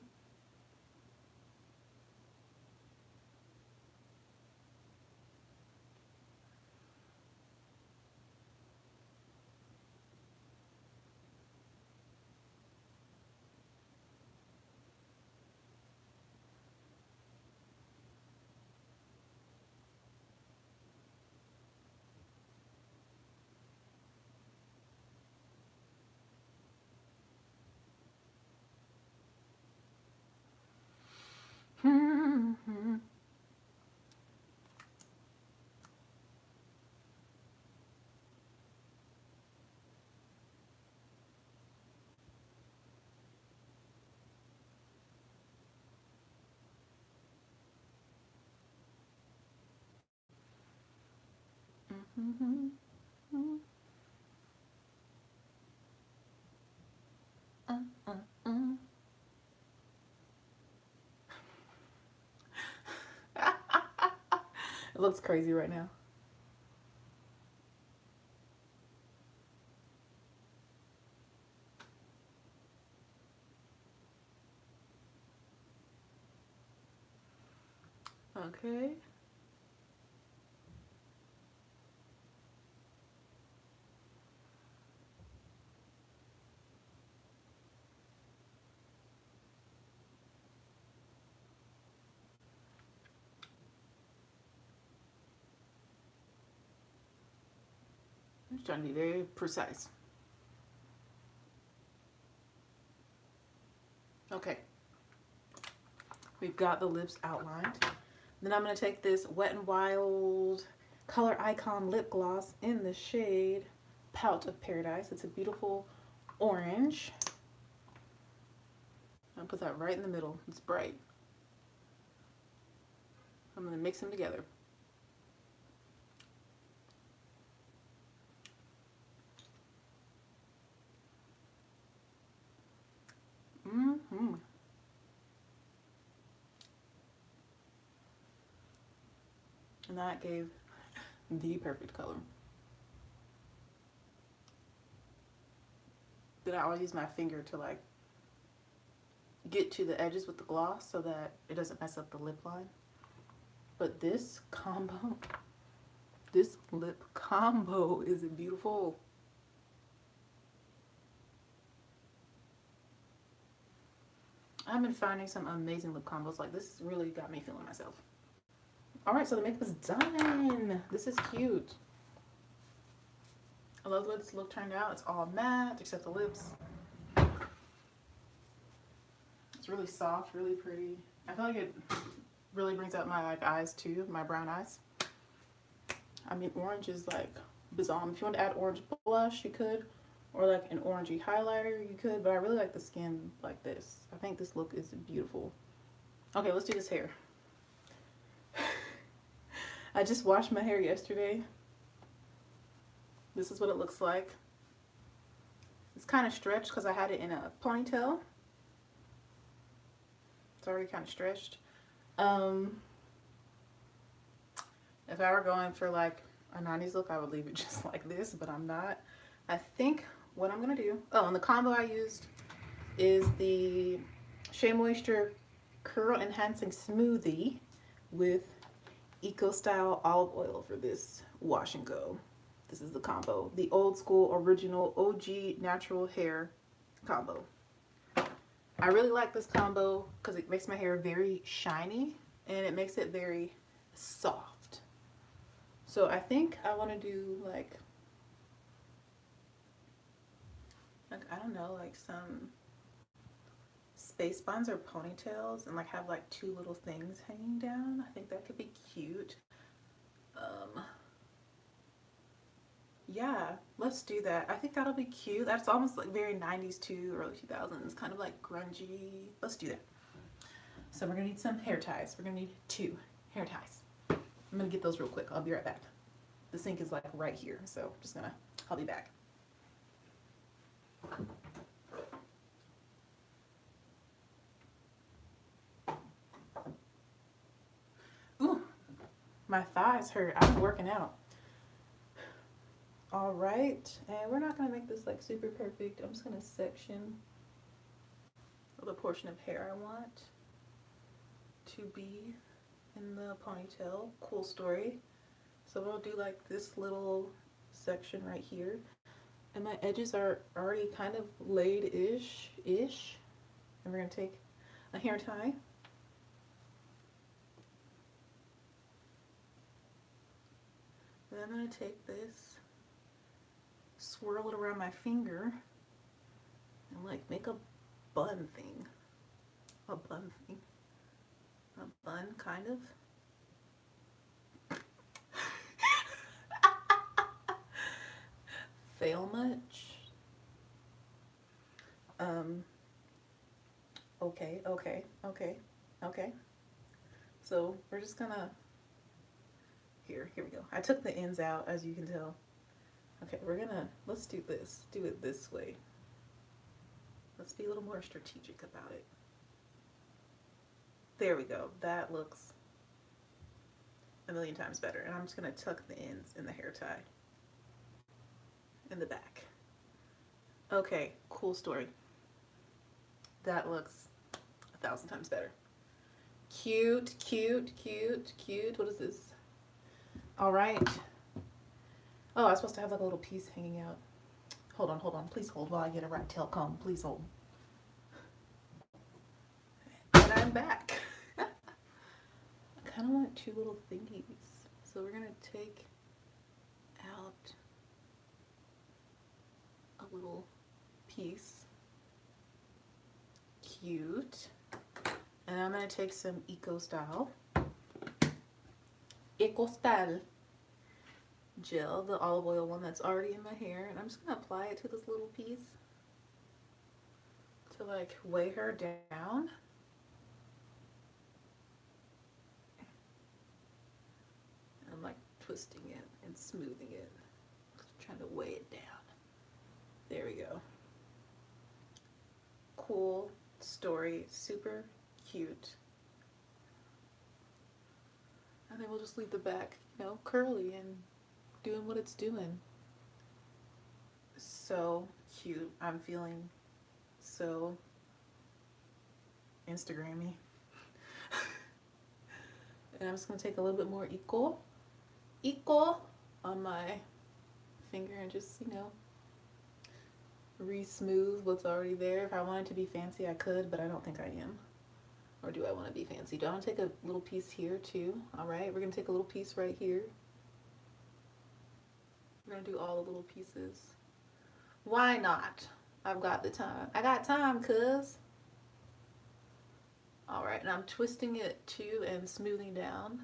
It looks crazy right now. Okay. I'm just trying to be very precise. Okay. We've got the lips outlined. Then I'm going to take this Wet n Wild Color Icon lip gloss in the shade Pout of Paradise. It's a beautiful orange. I'll put that right in the middle. It's bright. I'm going to mix them together. And that gave the perfect color. Then I always use my finger to like get to the edges with the gloss so that it doesn't mess up the lip line. But this combo, this lip combo is beautiful. I've been finding some amazing lip combos. Like this really got me feeling myself. All right, so the makeup is done. This is cute. I love the way this look turned out. It's all matte except the lips. It's really soft, really pretty. I feel like it really brings out my like eyes too, my brown eyes. I mean, orange is like balm. If you want to add orange blush, you could, or like an orangey highlighter, you could. But I really like the skin like this. I think this look is beautiful. Okay, let's do this hair. I just washed my hair yesterday. This is what it looks like. It's kind of stretched because I had it in a ponytail. It's already kind of stretched. If I were going for like a 90s look, I would leave it just like this, but I'm not. I think what I'm gonna do, oh, and the combo I used is the Shea Moisture Curl Enhancing Smoothie with Eco Style Olive Oil for this wash and go. This is the combo, the old school original OG natural hair combo. I really like this combo because it makes my hair very shiny and it makes it very soft. So I think I want to do like I don't know, like some space buns or ponytails and like have like two little things hanging down. I think that could be cute. Yeah, let's do that. I think that'll be cute. That's almost like very 90s too, early 2000s, kind of like grungy. Let's do that. So we're gonna need some hair ties. We're gonna need 2 hair ties. I'm gonna get those real quick. I'll be right back. The sink is like right here, so I'll be back. Ooh, my thighs hurt. I'm working out. All right, and we're not gonna make this like super perfect. I'm just gonna section the portion of hair I want to be in the ponytail. Cool story. So we'll do like this little section right here, and my edges are already kind of laid-ish, and we're gonna take a hair tie. Then I'm gonna take this, swirl it around my finger, and like make a bun thing. A bun thing. A bun, kind of. Fail much? Okay. So we're just gonna, here we go. I took the ends out, as you can tell. Okay, let's do this. Do it this way. Let's be a little more strategic about it. There we go. That looks a million times better. And I'm just gonna tuck the ends in the hair tie in the back. Okay, cool story. That looks 1,000 times better. Cute. What is this? All right. Oh, I was supposed to have like a little piece hanging out. Hold on. Please hold while I get a rat tail comb. Please hold. And I'm back. I kind of want 2 little thingies. So we're going to take out a little piece. Cute. And I'm going to take some Eco Style gel, the olive oil one that's already in my hair, and I'm just going to apply it to this little piece to like weigh her down. And I'm like twisting it and smoothing it, trying to weigh it down. There we go. Cool story, super cute. And then we'll just leave the back, you know, curly and doing what it's doing. So cute. I'm feeling so Instagrammy. And I'm just gonna take a little bit more equal on my finger and just, you know, re-smooth what's already there. If I wanted to be fancy, I could, but I don't think I am. Or do I want to be fancy? Do I want to take a little piece here too? All right, we're gonna take a little piece right here. We're gonna do all the little pieces. Why not? I've got the time. I got time, cuz. All right, and I'm twisting it too and smoothing down.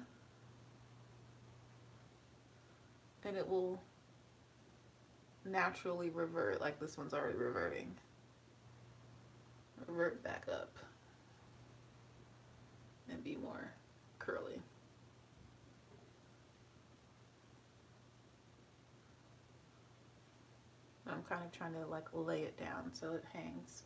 And it will naturally revert, like this one's already reverting. Revert back up and be more curly. I'm kind of trying to like lay it down so it hangs.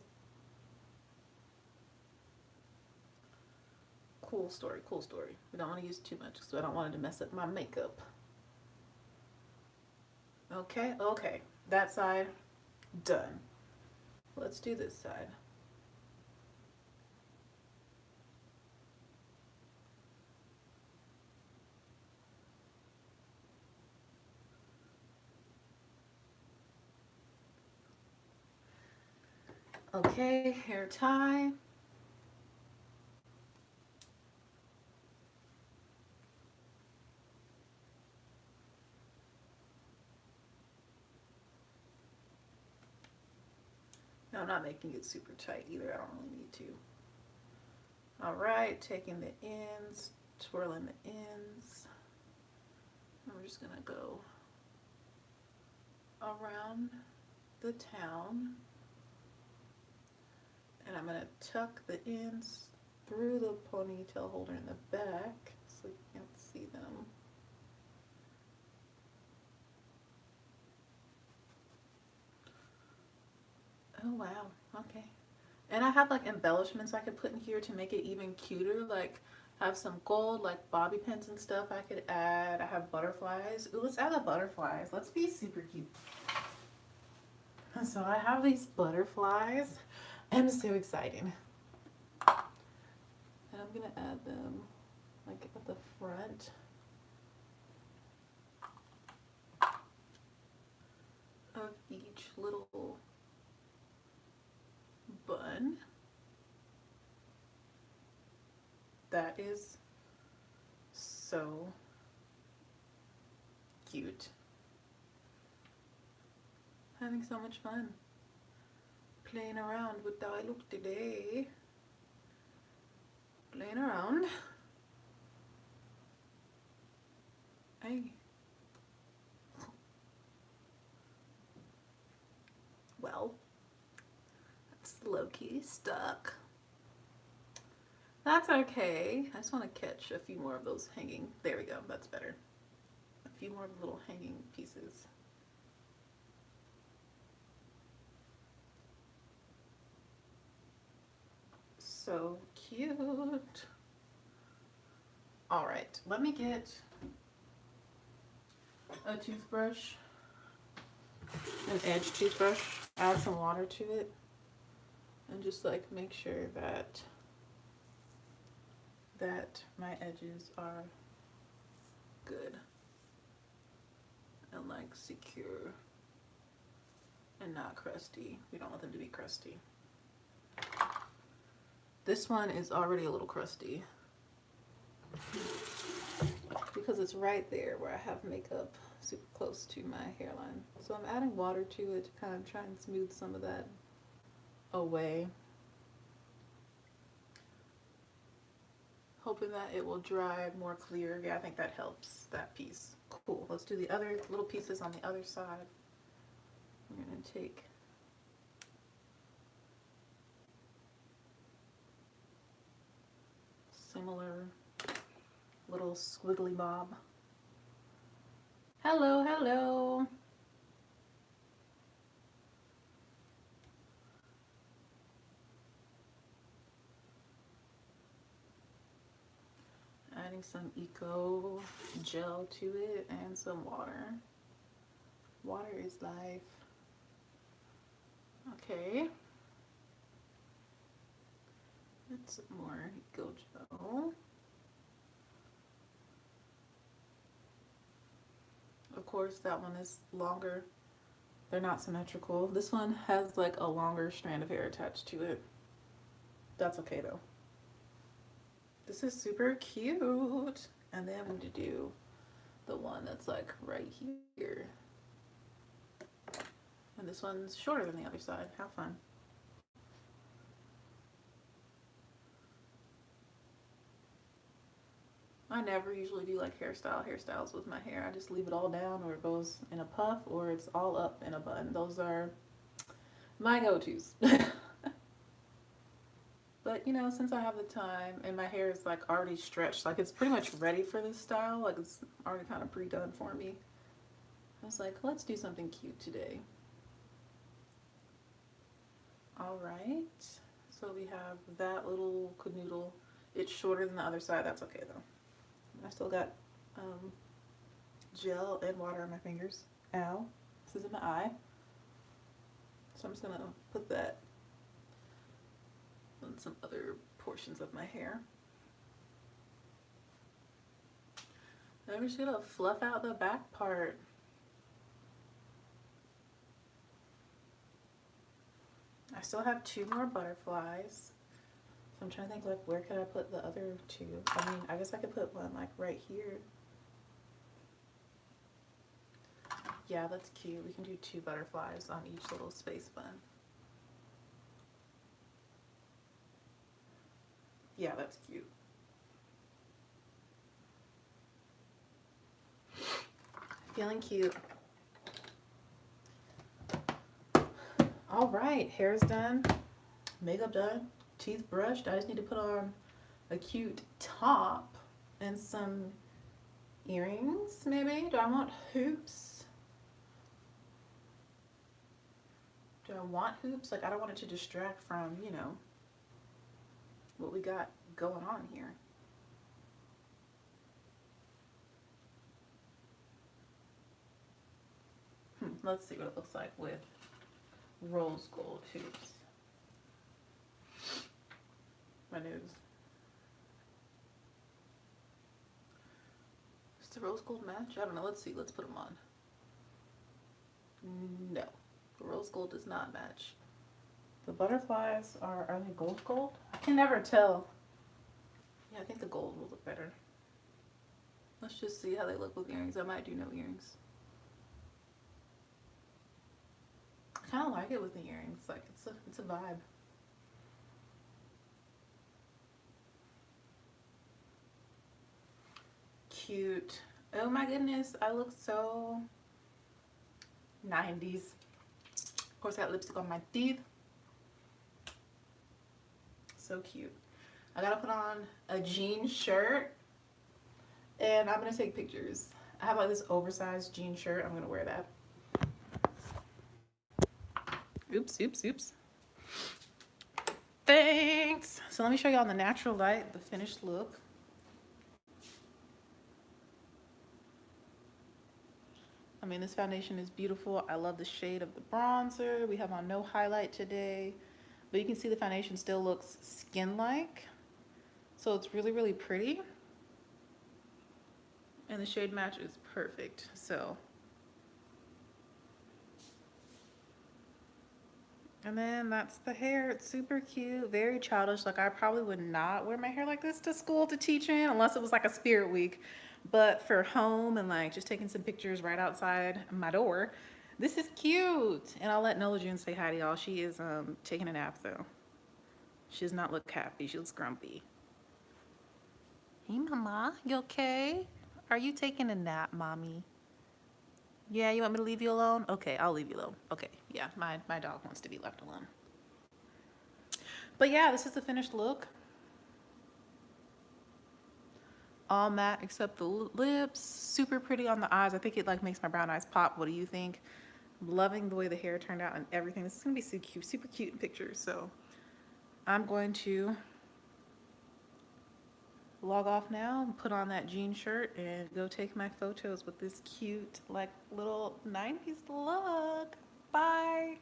Cool story, cool story. We don't want to use too much because I don't want it to mess up my makeup. Okay, okay, that side done. Let's do this side. Okay, hair tie. No, I'm not making it super tight either. I don't really need to. All right, taking the ends, twirling the ends. And we're just gonna go around the town. And I'm gonna tuck the ends through the ponytail holder in the back so you can't see them. Oh wow, okay. And I have like embellishments I could put in here to make it even cuter, like have some gold, like bobby pins and stuff I could add. I have butterflies. Ooh, let's add the butterflies. Let's be super cute. So I have these butterflies. I'm so excited. And I'm gonna add them like at the front. Of each little bun. That is so cute. Having so much fun playing around with how I look today. Playing around. Hey. Well, that's low-key stuck. That's okay. I just want to catch a few more of those hanging. There we go. That's better. A few more little hanging pieces. So cute. All right, let me get a toothbrush, an edge toothbrush, add some water to it, and just like make sure that my edges are good and like secure and not crusty. We don't want them to be crusty. This one is already a little crusty because it's right there where I have makeup super close to my hairline. So I'm adding water to it to kind of try and smooth some of that away. Hoping that it will dry more clear. Yeah, I think that helps that piece. Cool. Let's do the other little pieces on the other side. We're going to take similar little squiggly bob. Hello, hello. And adding some eco gel to it and some water. Water is life. Okay. Let's some more eco gel. Of course, that one is longer. They're not symmetrical. This one has like a longer strand of hair attached to it. That's okay though. This is super cute. And then I'm going to do the one that's like right here. And this one's shorter than the other side. Have fun. I never usually do like hairstyles with my hair. I just leave it all down, or it goes in a puff, or it's all up in a bun. Those are my go-tos. But you know, since I have the time and my hair is like already stretched, like it's pretty much ready for this style, like it's already kind of pre-done for me, I was like, let's do something cute today. All right, so we have that little canoodle. It's shorter than the other side. That's okay though. I still got gel and water on my fingers. Ow, this is in my eye. So I'm just gonna put that on some other portions of my hair. I'm just gonna fluff out the back part. I still have 2 more butterflies. So I'm trying to think, like, where could I put the other 2? I mean, I guess I could put one like right here. Yeah, that's cute. We can do 2 butterflies on each little space bun. Yeah, that's cute. Feeling cute. All right, hair's done, makeup done, teeth brushed. I just need to put on a cute top and some earrings, maybe. Do I want hoops? Do I want hoops? Like, I don't want it to distract from, you know, what we got going on here. Let's see what it looks like with rose gold hoops. My nose. Does the rose gold match? I don't know. Let's see. Let's put them on. No, the rose gold does not match. The butterflies are they gold? I can never tell. Yeah, I think the gold will look better. Let's just see how they look with earrings. I might do no earrings. I kind of like it with the earrings. Like, it's a vibe. Cute. Oh my goodness, I look so 90s. Of course, I got lipstick on my teeth. So cute. I gotta put on a jean shirt and I'm gonna take pictures. I have like this oversized jean shirt. I'm gonna wear that. Oops. Thanks. So let me show you on the natural light the finished look. I mean, this foundation is beautiful. I love the shade of the bronzer. We have on no highlight today, but you can see the foundation still looks skin-like. So it's really, really pretty. And the shade match is perfect. So, and then that's the hair. It's super cute, very childish. Like, I probably would not wear my hair like this to school to teach in unless it was like a spirit week. But for home and like just taking some pictures right outside my door, this is cute. And I'll let Nola June say hi to y'all. She is taking a nap though. She does not look happy. She looks grumpy. Hey mama, you okay? Are you taking a nap, mommy? Yeah, you want me to leave you alone? Okay, I'll leave you alone. Okay, yeah, my dog wants to be left alone. But yeah, this is the finished look. All matte except the lips. Super pretty on the eyes. I think it like makes my brown eyes pop. What do you think? I'm loving the way the hair turned out and everything. This is gonna be super cute in pictures. So I'm going to log off now, put on that jean shirt, and go take my photos with this cute, like, little 90s look. Bye.